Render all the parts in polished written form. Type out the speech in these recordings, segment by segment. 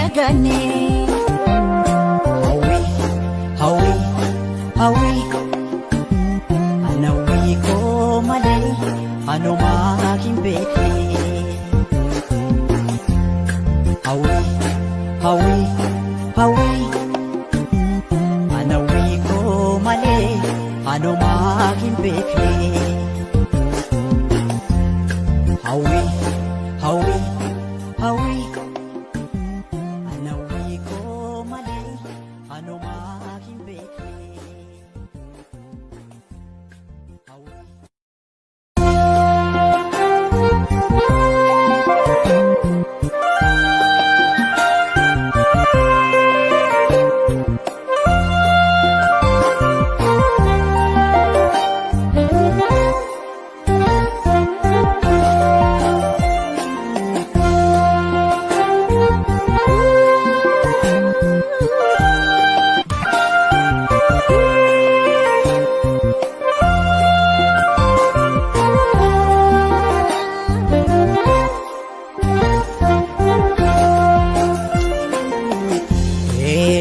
dagane. Hawi, hawi, hawi, anawi ko mali, ano maging bekle. Hawi, hawi, hawi, anawi ko mali, ano maging bekle. Hawi, hawi, hawi, anawi ko mali, ano maging bekle. Hawi.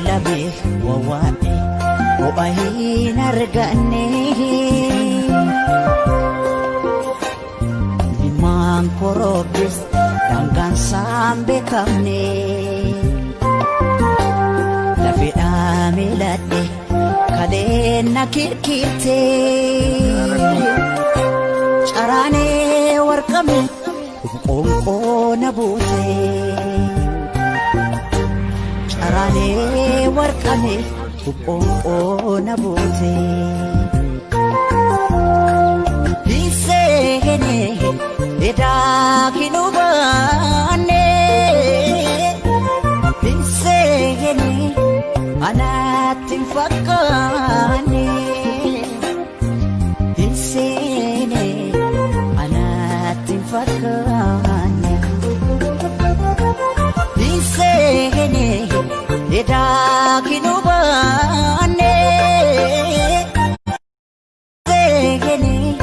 Labi wawae o ahin argane limang korobis danggan sambe kamne labi amilate kalen nakirkite carane warkame ongko nabute Arane warkane upong nabuti Hisehene eda kinubane Hisehene anatin fakane Hisehene anatin fakane Hisehene eda kinubane Hisehene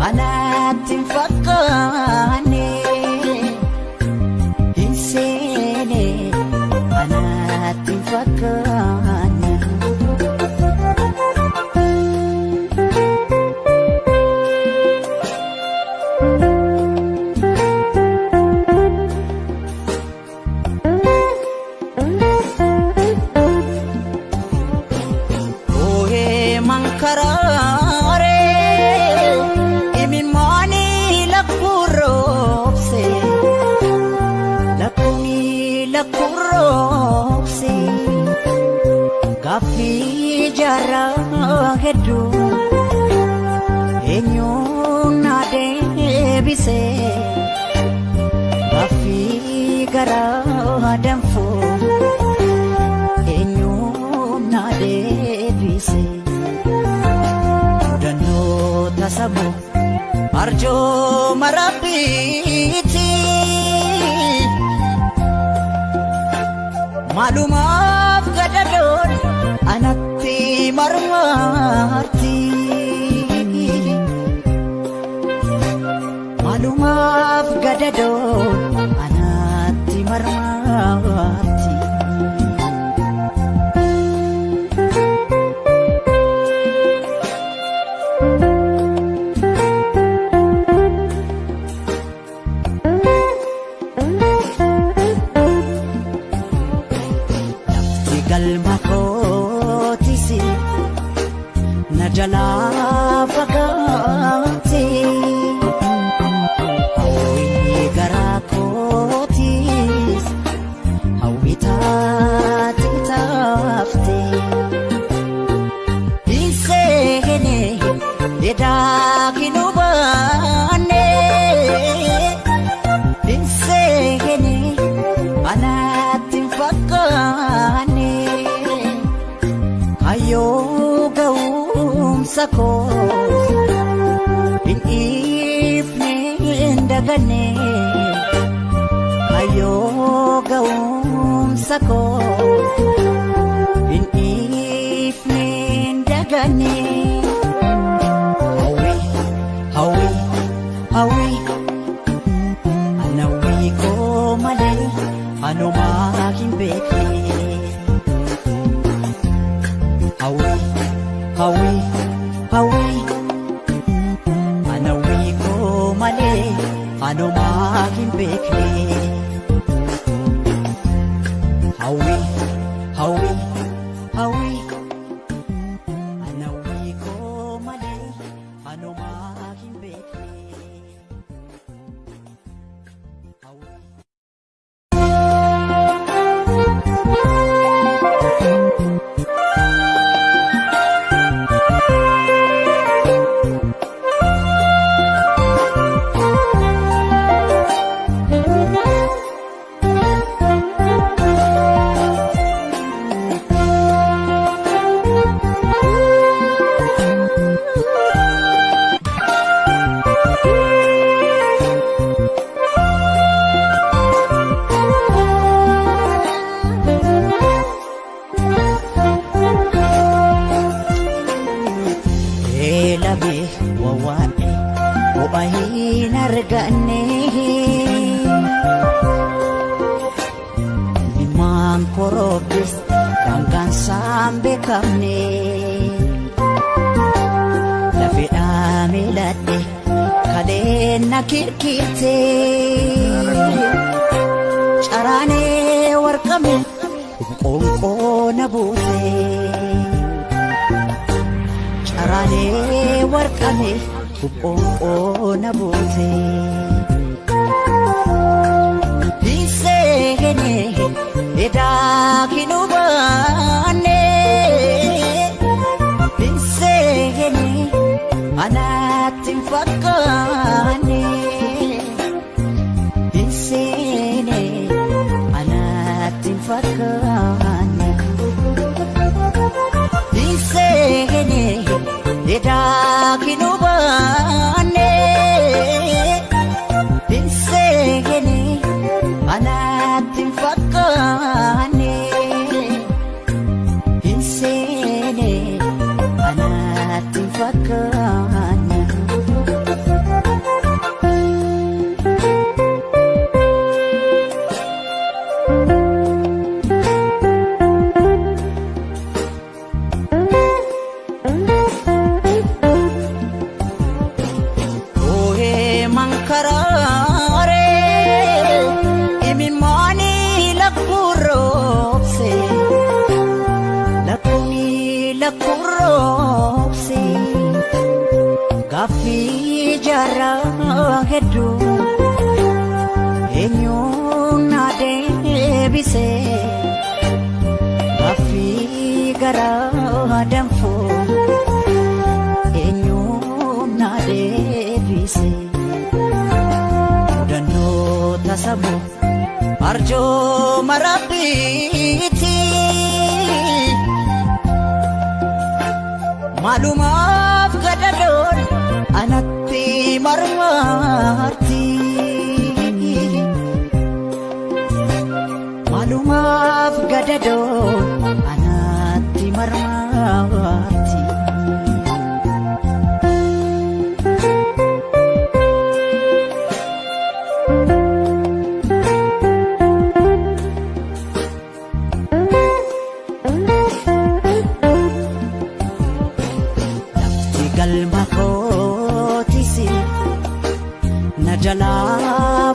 anatin fakane Hisehene anatin fakane Karare imin mani lakuropse lakuropse gafi jara hedu enyo nade bise gafi gara damfo enyo nade bise Tasabu arjo marapiti malumaf gadadon anatti marmarti malumaf gadadon anatti marmarti Galma ko tisi na jala pagati hawi gara ko tis hawi tatafti Hisehene eda kinubane Hisehene anatin fakane Ayo gaum sako in evening dagane Ayo gaum sako in evening dagane Hawi, hawi, hawi anawi ko mali ano ma anumaa hin beekne. Hawwii, hawwii, hawwii, anawwii koo malee anumaa hin beekne. Hawwii, hawwii, hawwii, anawwii koo malee anumaa hin beekne. Labe wawaane obahin arganne imam korobis dangan sambe kamne lafe amilade kadena kirkite carane warkame qonqo nabute carane warqame qonqoo nabute hiseene edaakinubane hiseene anattin fakkaane hiseene anattin fakkaane hiseene edaakinubane hiseene anattin fakkaane hiseene anattin fakkaane. Karare imimani lakurose lakuni lakurose gafi jara hedu enyuna debise gafi gara damfo enyuna debise tasabu arjo marabiti malumaf gadadon anatti marmarti malumaf gadadon anatti marmarti. Galma kotisi najala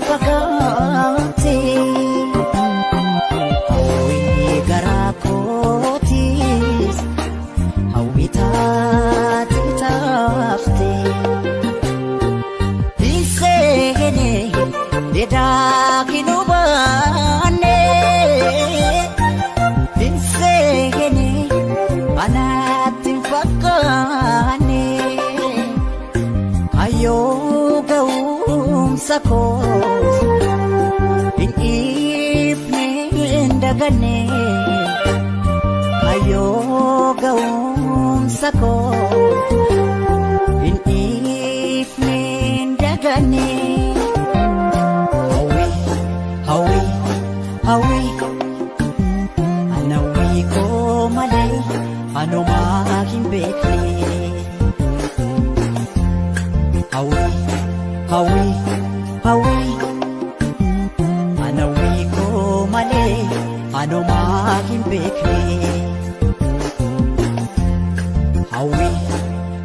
pakati hawi gara kotis hawi tatafte hisene dedakinubane hisene anattin fakkaane ayo gaumsa kos in ifne ndagane ayo gaumsa kos in ifne ndagane. Hawi, hawi, anawi ko mali anumaa hin beekne. Hawi, hawi, hawi, anawi ko mali anumaa hin beekne. Hawwi,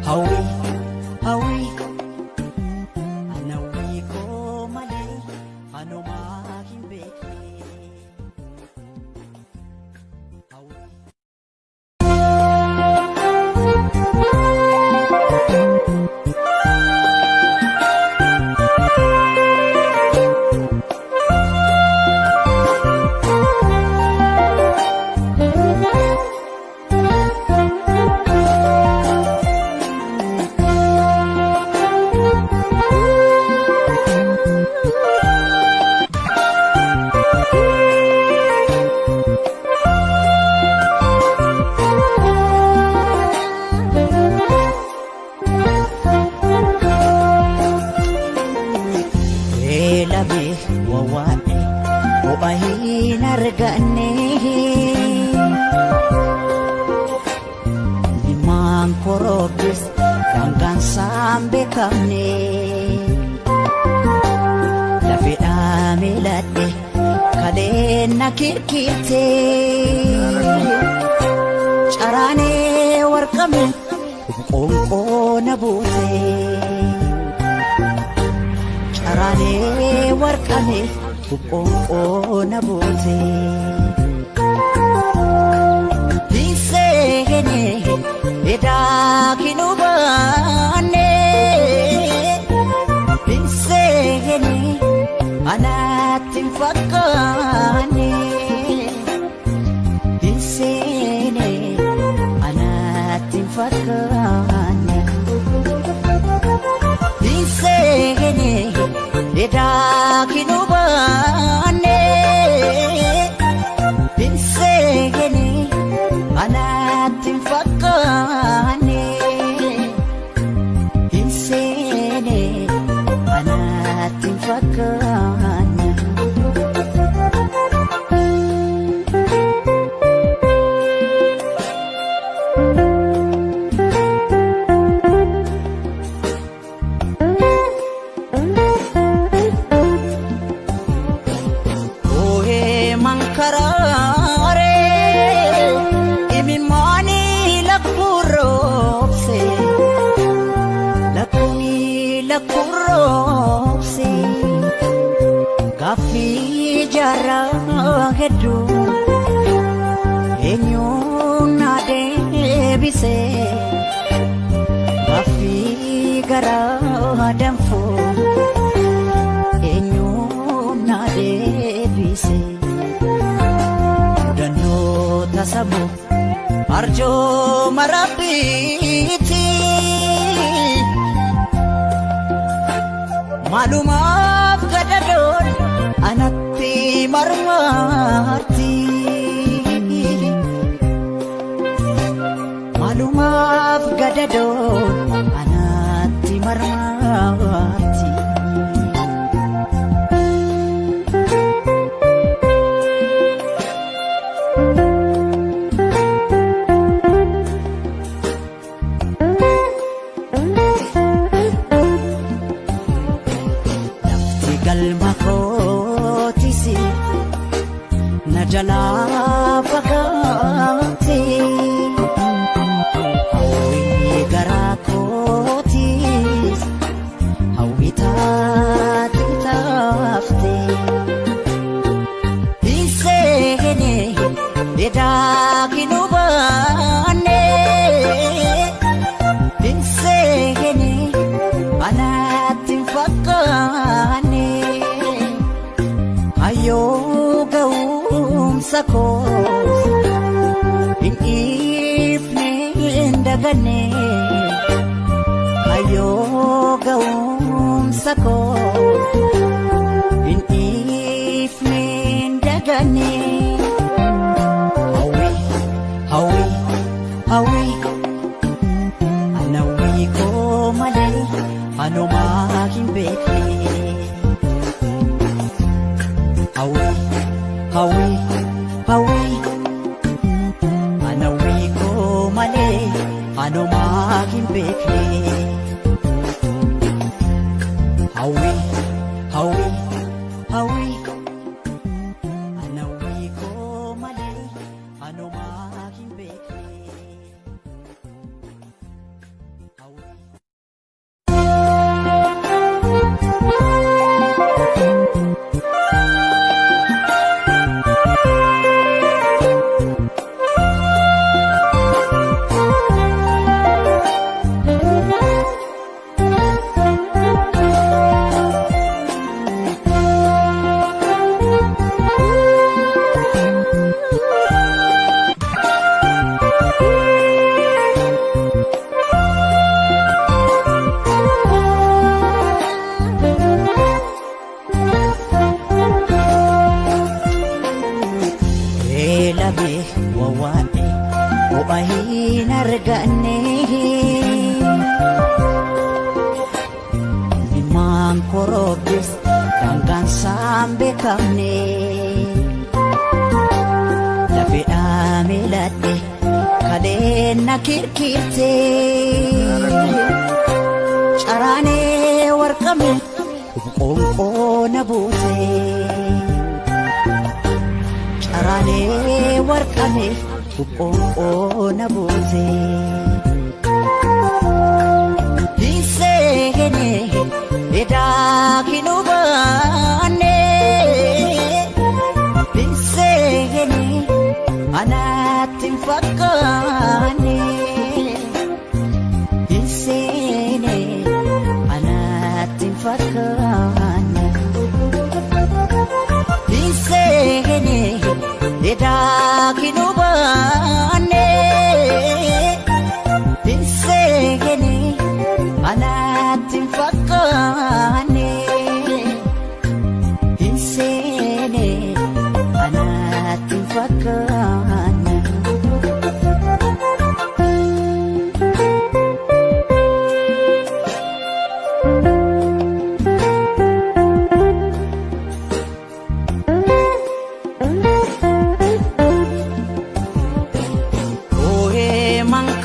hawwi, hawwi, anawwi koo malee anumaa hin beekne. Wawaane obahin argane limang korobis hanggang sambe kamne lafi amilade kalen nakirkite carane warqame qonqo nabute carane warqame qonqo nabute disegene edakinubane disegene anatin fakane disegene anatin fakane disegene edakinubane disegene anatin fakane disegene anatin fakane. Karare imimani lakurose lakuni lakurose kafi jara hedu enyuna debise kafi gara damfo enyuna debise sabu arjo marabiti malumaf gadadon anatti marmarti malumaf gadadon anatti marmarti. Jala pakati hawi garakotis hawi tatafte isegene edakinubane isegene anatin fakane ayo gau sakos in evening dagane ayo gaum sakos in evening dagane hawi hawi hawi anawi ko male ano making bekle hawi hawi hawi anawi ko male ano making bekle hawi hawi hawi anawi ko male dhabe wawwaadhe bu'aa hin arganne ilmaan koroobis daangaan isaan beekamne lafee dhaameladhe kaleen na kirkirte caraanee warqame qoonqoo na buute caraanee warqame qoonqoo na buute hiseene edaa kinubaane hiseene anaatti hin fakkaanne hiseene anaatti hin fakkaanne hiseene edaa kinubaane hiseene anaatti hin fakkaanne hiseene anaatti hin fakkaanne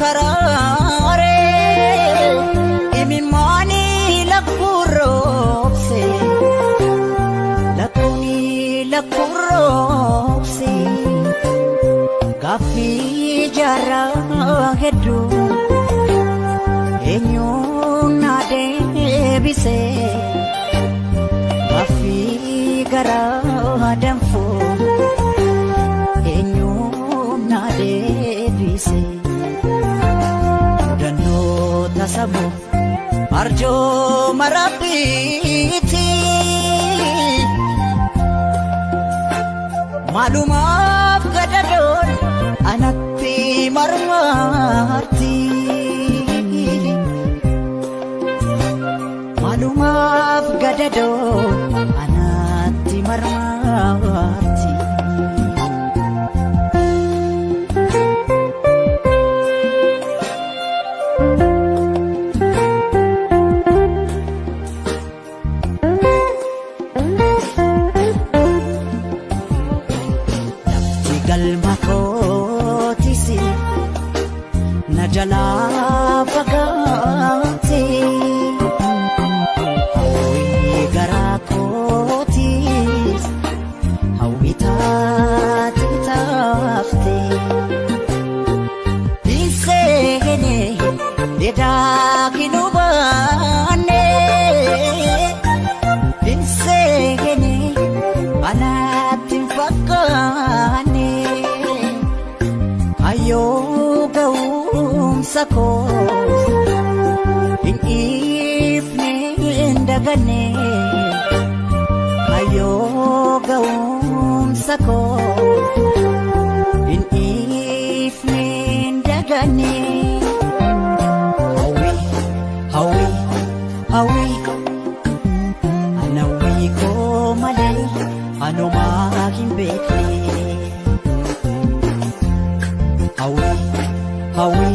mankaraare imimani lakurobse lakuni lakurobse gaaffii jara heddu eenyuun na deebise gaaffii garaa danfoo eenyuun na deebise sabu arjo marabiti malumaaf gadadon anatti marmarti malumaaf gadadon anatti marmarti galma kootisi na jalaa fagaate hawwii garaa kootis hawwii taate taafte hiseene edaa kinubaane hiseene anaatti hin fakkaanne ayyoo ga'umsa koos hin dhiifne hin daganne ayyoo ga'umsa koos hin dhiifne hin daganne hawwii hawwii anawwii koo malee anumaa hin beekne Hawi